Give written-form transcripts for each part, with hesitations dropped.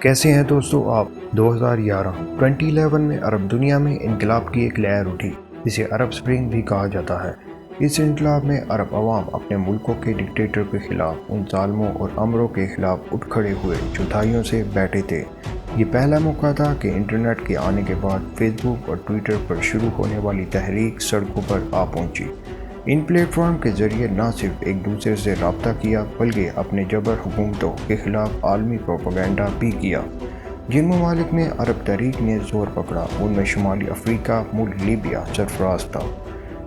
کیسے ہیں دوستو آپ؟ 2011 میں عرب دنیا میں انقلاب کی ایک لہر اٹھی جسے عرب سپرنگ بھی کہا جاتا ہے۔ اس انقلاب میں عرب عوام اپنے ملکوں کے ڈکٹیٹر کے خلاف ان ظالموں اور امروں کے خلاف اٹھ کھڑے ہوئے جو دہائیوں سے بیٹھے تھے۔ یہ پہلا موقع تھا کہ انٹرنیٹ کے آنے کے بعد فیس بک اور ٹویٹر پر شروع ہونے والی تحریک سڑکوں پر آ پہنچی۔ ان پلیٹ فارم کے ذریعے نہ صرف ایک دوسرے سے رابطہ کیا بلکہ اپنے جبر حکومتوں کے خلاف عالمی پروپیگنڈا بھی کیا۔ جن ممالک میں عرب تحریک نے زور پکڑا ان میں شمالی افریقہ ملک لیبیا سرفراز تھا۔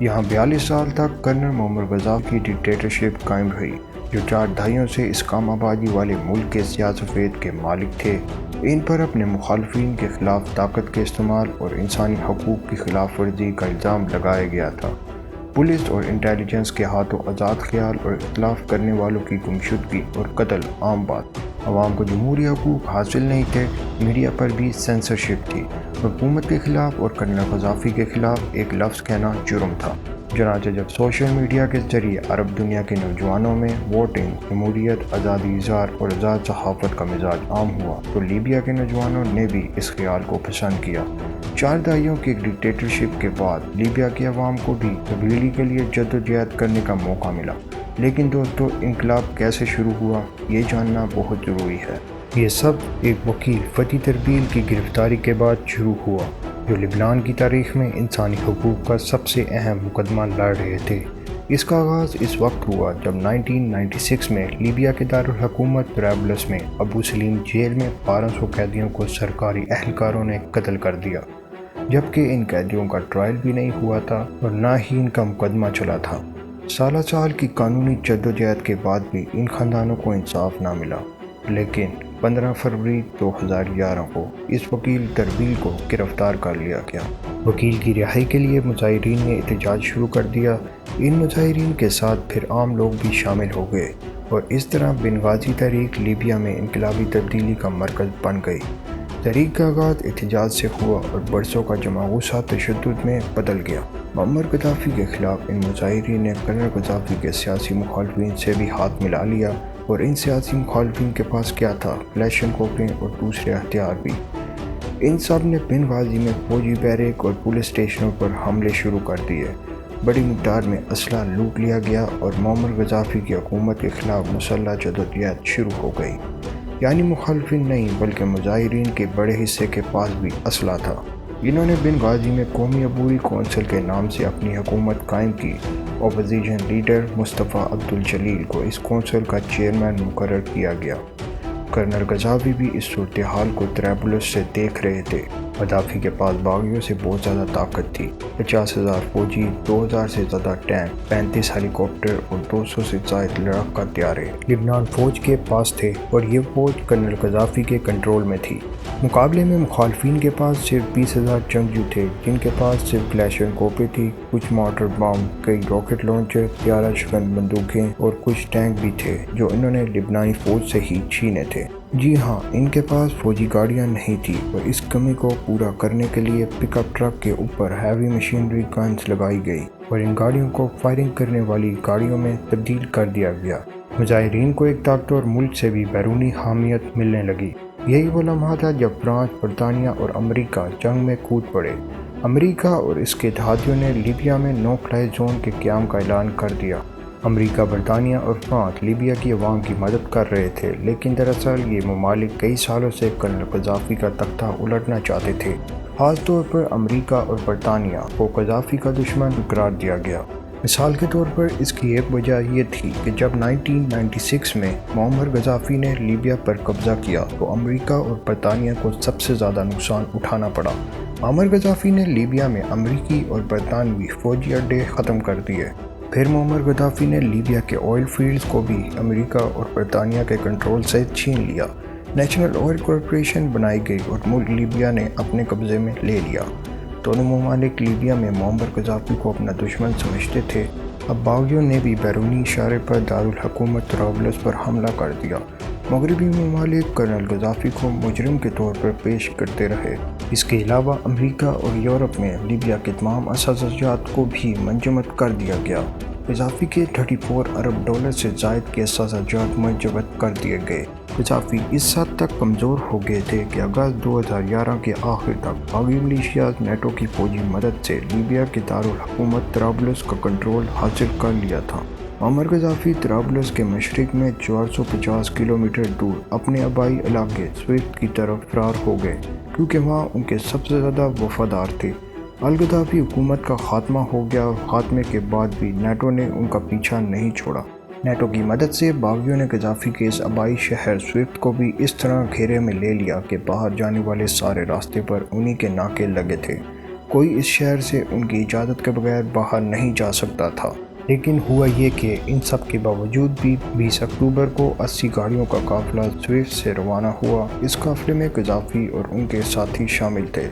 یہاں 42 سال تک کرنل معمر غدافی کی ڈکٹیٹرشپ قائم رہی جو 4 دہائیوں سے اس کم آبادی والے ملک کے سیاست کے مالک تھے۔ ان پر اپنے مخالفین کے خلاف طاقت کے استعمال اور انسانی حقوق کی خلاف ورزی کا الزام لگایا گیا تھا۔ پولیس اور انٹیلیجنس کے ہاتھوں آزاد خیال اور اختلاف کرنے والوں کی گمشدگی اور قتل عام بات۔ عوام کو جمہوری حقوق حاصل نہیں تھے، میڈیا پر بھی سینسرشپ تھی۔ حکومت کے خلاف اور کرنل غدافی کے خلاف ایک لفظ کہنا جرم تھا۔ چنانچہ جب سوشل میڈیا کے ذریعے عرب دنیا کے نوجوانوں میں ووٹنگ، جمہوریت، آزادی اظہار اور آزاد صحافت کا مزاج عام ہوا تو لیبیا کے نوجوانوں نے بھی اس خیال کو پسند کیا۔ 4 دہائیوں کی ڈکٹیٹرشپ کے بعد لیبیا کے عوام کو بھی تبدیلی کے لیے جدوجہد کرنے کا موقع ملا۔ لیکن دوستو، انقلاب کیسے شروع ہوا یہ جاننا بہت ضروری ہے۔ یہ سب ایک وکیل فتح تربیل کی گرفتاری کے بعد شروع ہوا جو لبنان کی تاریخ میں انسانی حقوق کا سب سے اہم مقدمہ لڑ رہے تھے۔ اس کا آغاز اس وقت ہوا جب 1996 میں لیبیا کے دارالحکومت طرابلس میں ابو سلیم جیل میں 1200 قیدیوں کو سرکاری اہلکاروں نے قتل کر دیا، جبکہ ان قیدیوں کا ٹرائل بھی نہیں ہوا تھا اور نہ ہی ان کا مقدمہ چلا تھا۔ سال کی قانونی جدوجہد کے بعد بھی ان خاندانوں کو انصاف نہ ملا، لیکن 15 فروری 2011 کو اس وکیل تربیل کو گرفتار کر لیا گیا۔ وکیل کی رہائی کے لیے مظاہرین نے احتجاج شروع کر دیا۔ ان مظاہرین کے ساتھ پھر عام لوگ بھی شامل ہو گئے اور اس طرح بنغازی تحریک لیبیا میں انقلابی تبدیلی کا مرکز بن گئی۔ تحریک کا آغاز احتجاج سے ہوا اور برسوں کا جمع غصہ تشدد میں بدل گیا۔ معمر غدافی کے خلاف ان مظاہرین نے کرنل غدافی کے سیاسی مخالفین سے بھی ہاتھ ملا لیا اور ان سیاسی مخالفین کے پاس کیا تھا؟ کلیشنکوفیں اور دوسرے ہتھیار بھی۔ ان سب نے بنغازی میں فوجی بیرک اور پولیس اسٹیشنوں پر حملے شروع کر دیے۔ بڑی مقدار میں اسلحہ لوٹ لیا گیا اور معمر غدافی کی حکومت کے خلاف مسلح جدوجہد شروع ہو گئی۔ یعنی مخالفین نہیں بلکہ مظاہرین کے بڑے حصے کے پاس بھی اسلحہ تھا۔ انہوں نے بنغازی میں قومی عبوری کونسل کے نام سے اپنی حکومت قائم کی۔ اپوزیشن لیڈر مصطفیٰ عبد الجلیل کو اس کونسل کا چیئرمین مقرر کیا گیا۔ کرنل غدافی بھی اس صورتحال کو طرابلس سے دیکھ رہے تھے۔ غدافی کے پاس باغیوں سے بہت زیادہ طاقت تھی، 50,000 فوجی، 2,000 سے زیادہ ٹینک، 35 ہیلی کاپٹر اور 200 سے زائد لڑاکا ہتھیار لبنان فوج کے پاس تھے اور یہ فوج کرنل غدافی کے کنٹرول میں تھی۔ مقابلے میں مخالفین کے پاس صرف 20,000 جنگجو تھے جن کے پاس صرف کلیشنکوفیں تھی، کچھ مارٹر بم، کئی راکٹ لانچر، 11 شگن بندوقیں اور کچھ ٹینک بھی تھے جو انہوں نے لبنانی فوج سے ہی چھینے تھے۔ جی ہاں، ان کے پاس فوجی گاڑیاں نہیں تھی اور اس کمی کو پورا کرنے کے لیے پک اپ ٹرک کے اوپر ہیوی مشینری گنز لگائی گئی اور ان گاڑیوں کو فائرنگ کرنے والی گاڑیوں میں تبدیل کر دیا گیا۔ مظاہرین کو ایک طاقتور ملک سے بھی بیرونی حامیت ملنے لگی۔ یہی وہ لمحہ تھا جب فرانس، برطانیہ اور امریکہ جنگ میں کود پڑے۔ امریکہ اور اس کے اتحادیوں نے لیبیا میں نو فلائی زون کے قیام کا اعلان کر دیا۔ امریکہ، برطانیہ اور فرانس لیبیا کی عوام کی مدد کر رہے تھے، لیکن دراصل یہ ممالک کئی سالوں سے کرنل غدافی کا تختہ الٹنا چاہتے تھے۔ خاص طور پر امریکہ اور برطانیہ کو غدافی کا دشمن قرار دیا گیا۔ مثال کے طور پر اس کی ایک وجہ یہ تھی کہ جب 1996 میں معمر غدافی نے لیبیا پر قبضہ کیا تو امریکہ اور برطانیہ کو سب سے زیادہ نقصان اٹھانا پڑا۔ معمر غدافی نے لیبیا میں امریکی اور برطانوی فوجی اڈے ختم کر دیے۔ پھر معمر غدافی نے لیبیا کے آئل فیلڈز کو بھی امریکہ اور برطانیہ کے کنٹرول سے چھین لیا۔ نیشنل آئل کارپوریشن بنائی گئی اور ملک لیبیا نے اپنے قبضے میں لے لیا۔ دونوں ممالک لیبیا میں معمر غدافی کو اپنا دشمن سمجھتے تھے۔ اب باغیوں نے بھی بیرونی اشارے پر دارالحکومت طرابلس پر حملہ کر دیا۔ مغربی ممالک کرنل غدافی کو مجرم کے طور پر پیش کرتے رہے۔ اس کے علاوہ امریکہ اور یورپ میں لیبیا کے تمام اثاثجات کو بھی منجمد کر دیا گیا۔ قذافی کے $34 ارب سے زائد کے احساسات منجمد کر دیے گئے۔ قذافی اس حد تک کمزور ہو گئے تھے کہ اگست 2011 کے آخر تک باغی ملیشیاز نیٹو کی فوجی مدد سے لیبیا کے دارالحکومت طرابلس کا کنٹرول حاصل کر لیا تھا۔ معمر قذافی طرابلس کے مشرق میں 450 کلومیٹر دور اپنے آبائی علاقے سوئفٹ کی طرف فرار ہو گئے، کیونکہ وہاں ان کے سب سے زیادہ وفادار تھے۔ القذافی حکومت کا خاتمہ ہو گیا اور خاتمے کے بعد بھی نیٹو نے ان کا پیچھا نہیں چھوڑا۔ نیٹو کی مدد سے باغیوں نے قذافی کے اس آبائی شہر سوئفٹ کو بھی اس طرح گھیرے میں لے لیا کہ باہر جانے والے سارے راستے پر انہی کے ناکے لگے تھے۔ کوئی اس شہر سے ان کی اجازت کے بغیر باہر نہیں جا سکتا تھا۔ لیکن ہوا یہ کہ ان سب کے باوجود بھی 20 اکتوبر کو 80 گاڑیوں کا قافلہ سوئفٹ سے روانہ ہوا۔ اس قافلے میں قذافی اور ان کے ساتھی شامل تھے۔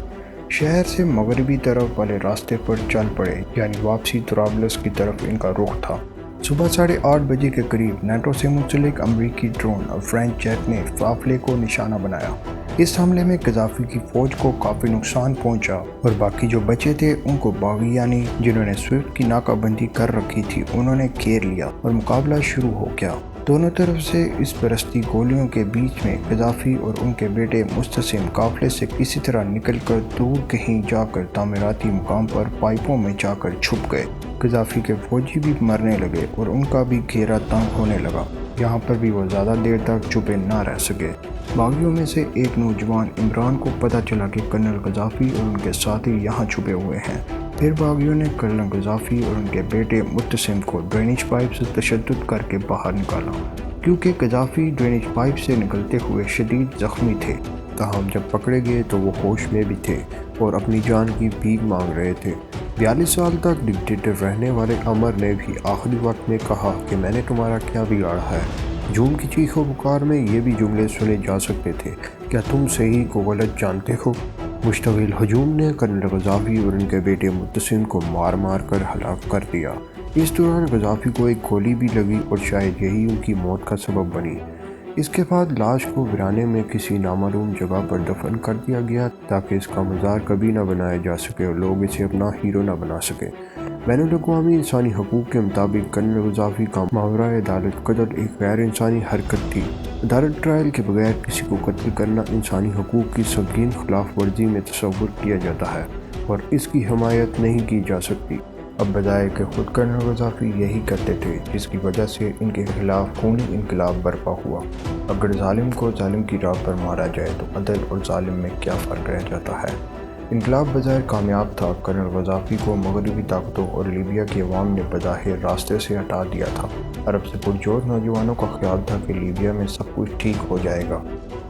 شہر سے مغربی طرف والے راستے پر چل پڑے، یعنی واپسی طرابلس کی طرف ان کا رخ تھا۔ صبح 8:30 بجے کے قریب نیٹو سے منسلک امریکی ڈرون اور فرینچ جیٹ نے قافلے کو نشانہ بنایا۔ اس حملے میں قذافی کی فوج کو کافی نقصان پہنچا اور باقی جو بچے تھے ان کو باغی یعنی جنہوں نے سوئفٹ کی ناکہ بندی کر رکھی تھی انہوں نے گھیر لیا اور مقابلہ شروع ہو گیا۔ دونوں طرف سے اس برستی گولیوں کے بیچ میں قذافی اور ان کے بیٹے مستسم قافلے سے کسی طرح نکل کر دور کہیں جا کر تعمیراتی مقام پر پائپوں میں جا کر چھپ گئے۔ قذافی کے فوجی بھی مرنے لگے اور ان کا بھی گھیرا تنگ ہونے لگا۔ یہاں پر بھی وہ زیادہ دیر تک چھپے نہ رہ سکے۔ باغیوں میں سے ایک نوجوان عمران کو پتہ چلا کہ کرنل قذافی اور ان کے ساتھی یہاں چھپے ہوئے ہیں۔ پھر باغیوں نے کرنل قذافی اور ان کے بیٹے متسم کو ڈرینیج پائپ سے تشدد کر کے باہر نکالا، کیونکہ قذافی ڈرینیج پائپ سے نکلتے ہوئے شدید زخمی تھے۔ تاہم جب پکڑے گئے تو وہ ہوش میں بھی تھے اور اپنی جان کی بھیک مانگ رہے تھے۔ 42 سال تک ڈکٹیٹر رہنے والے عمر نے بھی آخری وقت میں کہا کہ میں نے تمہارا کیا بگاڑا ہے۔ جھوم کی چیخ و پکار میں یہ بھی جملے سنے جا سکتے تھے، کیا تم صحیح کو غلط جانتے ہو؟ مشتعل ہجوم نے کرنل قذافی اور ان کے بیٹے متسم کو مار مار کر ہلاک کر دیا۔ اس دوران قذافی کو ایک گولی بھی لگی اور شاید یہی ان کی موت کا سبب بنی۔ اس کے بعد لاش کو ویرانے میں کسی نامعلوم جگہ پر دفن کر دیا گیا تاکہ اس کا مزار کبھی نہ بنایا جا سکے اور لوگ اسے اپنا ہیرو نہ بنا سکے۔ بین الاقوامی انسانی حقوق کے مطابق کرنل قذافی کا ماورائے عدالت قتل ایک غیر انسانی حرکت تھی۔ عدالت ٹرائل کے بغیر کسی کو قتل کرنا انسانی حقوق کی سنگین خلاف ورزی میں تصور کیا جاتا ہے اور اس کی حمایت نہیں کی جا سکتی۔ اب بجائے کہ خود کرنل قذافی یہی کرتے تھے، جس کی وجہ سے ان کے خلاف خونی انقلاب برپا ہوا۔ اگر ظالم کو ظالم کی راہ پر مارا جائے تو عدل اور ظالم میں کیا فرق رہ جاتا ہے؟ انقلاب بظاہر کامیاب تھا۔ کرنل قذافی کو مغربی طاقتوں اور لیبیا کے عوام نے بظاہر راستے سے ہٹا دیا تھا۔ عرب سے پرجوش نوجوانوں کا خیال تھا کہ لیبیا میں سب کچھ ٹھیک ہو جائے گا۔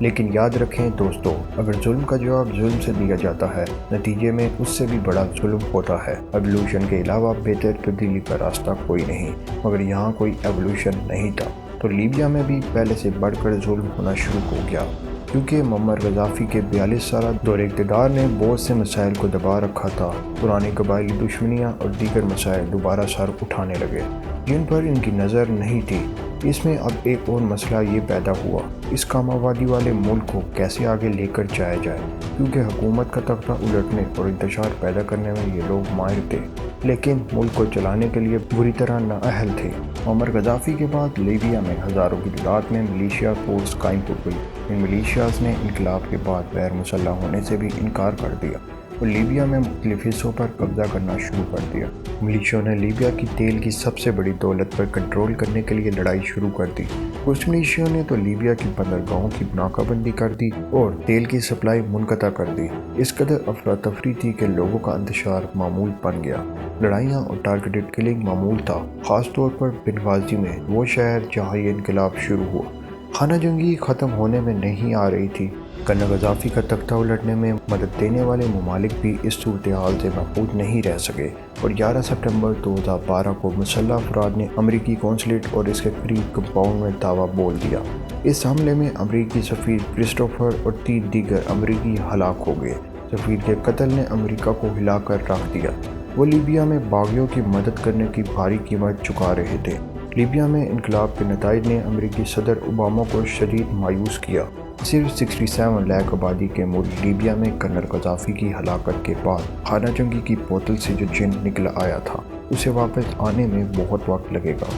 لیکن یاد رکھیں دوستو، اگر ظلم کا جواب ظلم سے دیا جاتا ہے، نتیجے میں اس سے بھی بڑا ظلم ہوتا ہے۔ ایوولوشن کے علاوہ بہتر تبدیلی کا راستہ کوئی نہیں، مگر یہاں کوئی ایوولوشن نہیں تھا تو لیبیا میں بھی پہلے سے بڑھ کر ظلم ہونا شروع ہو گیا، کیونکہ معمر قذافی کے 42 سالہ دور اقتدار نے بہت سے مسائل کو دبا رکھا تھا۔ پرانی قبائلی دشمنیاں اور دیگر مسائل دوبارہ سر اٹھانے لگے جن پر ان کی نظر نہیں تھی۔ اس میں اب ایک اور مسئلہ یہ پیدا ہوا، اس کم آبادی والے ملک کو کیسے آگے لے کر جایا جائے، کیونکہ حکومت کا تختہ الٹنے اور انتشار پیدا کرنے میں یہ لوگ ماہر تھے، لیکن ملک کو چلانے کے لیے بری طرح نااہل تھے۔ معمر قذافی کے بعد لیبیا میں ہزاروں کی تعداد میں ملیشیا فورس قائم ہو گئی۔ ان ملیشیاز نے انقلاب کے بعد غیر مسلح ہونے سے بھی انکار کر دیا اور لیبیا میں مختلف حصوں پر قبضہ کرنا شروع کر دیا۔ ملیشیاؤں نے لیبیا کی تیل کی سب سے بڑی دولت پر کنٹرول کرنے کے لیے لڑائی شروع کر دی۔ کچھ ملیشیاؤں نے تو لیبیا کی بندرگاہوں کی ناکہ بندی کر دی اور تیل کی سپلائی منقطع کر دی۔ اس قدر افراتفری تھی کہ لوگوں کا انتشار معمول بن گیا۔ لڑائیاں اور ٹارگیٹڈ کلنگ معمول تھا، خاص طور پر بنغازی میں، وہ شہر جہاں یہ انقلاب شروع ہوا۔ خانہ جنگی ختم ہونے میں نہیں آ رہی تھی۔ کرنل قذافی کا تختہ الٹنے میں مدد دینے والے ممالک بھی اس صورتحال سے محفوظ نہیں رہ سکے اور 11 ستمبر 2012 کو مسلح افراد نے امریکی قونصلیٹ اور اس کے قریب کمپاؤنڈ میں دھاوا بول دیا۔ اس حملے میں امریکی سفیر کرسٹوفر اور 3 دیگر امریکی ہلاک ہو گئے۔ سفیر کے قتل نے امریکہ کو ہلا کر رکھ دیا۔ وہ لیبیا میں باغیوں کی مدد کرنے کی بھاری قیمت چکا رہے تھے۔ لیبیا میں انقلاب کے نتائج نے امریکی صدر اوباما کو شدید مایوس کیا۔ صرف 67 لاکھ آبادی کے ملک لیبیا میں کرنل قذافی کی ہلاکت کے بعد خانہ جنگی کی بوتل سے جو جن نکل آیا تھا اسے واپس آنے میں بہت وقت لگے گا۔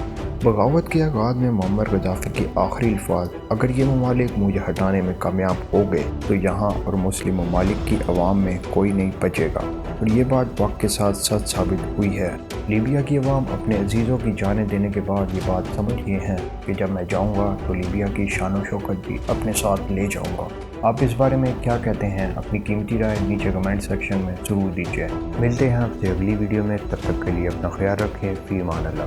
بغاوت کے آغاز میں معمر قذافی کے آخری الفاظ، اگر یہ ممالک مجھے ہٹانے میں کامیاب ہو گئے تو یہاں اور مسلم ممالک کی عوام میں کوئی نہیں بچے گا، اور یہ بات وقت کے ساتھ سچ ثابت ہوئی ہے۔ لیبیا کی عوام اپنے عزیزوں کی جانیں دینے کے بعد یہ بات سمجھ گئے ہیں کہ جب میں جاؤں گا تو لیبیا کی شان و شوکت بھی اپنے ساتھ لے جاؤں گا۔ آپ اس بارے میں کیا کہتے ہیں؟ اپنی قیمتی رائے نیچے کمنٹ سیکشن میں ضرور دیجیے۔ ملتے ہیں آپ سے اگلی ویڈیو میں، تب تک کے لیے اپنا خیال رکھیں۔ فی امان اللہ۔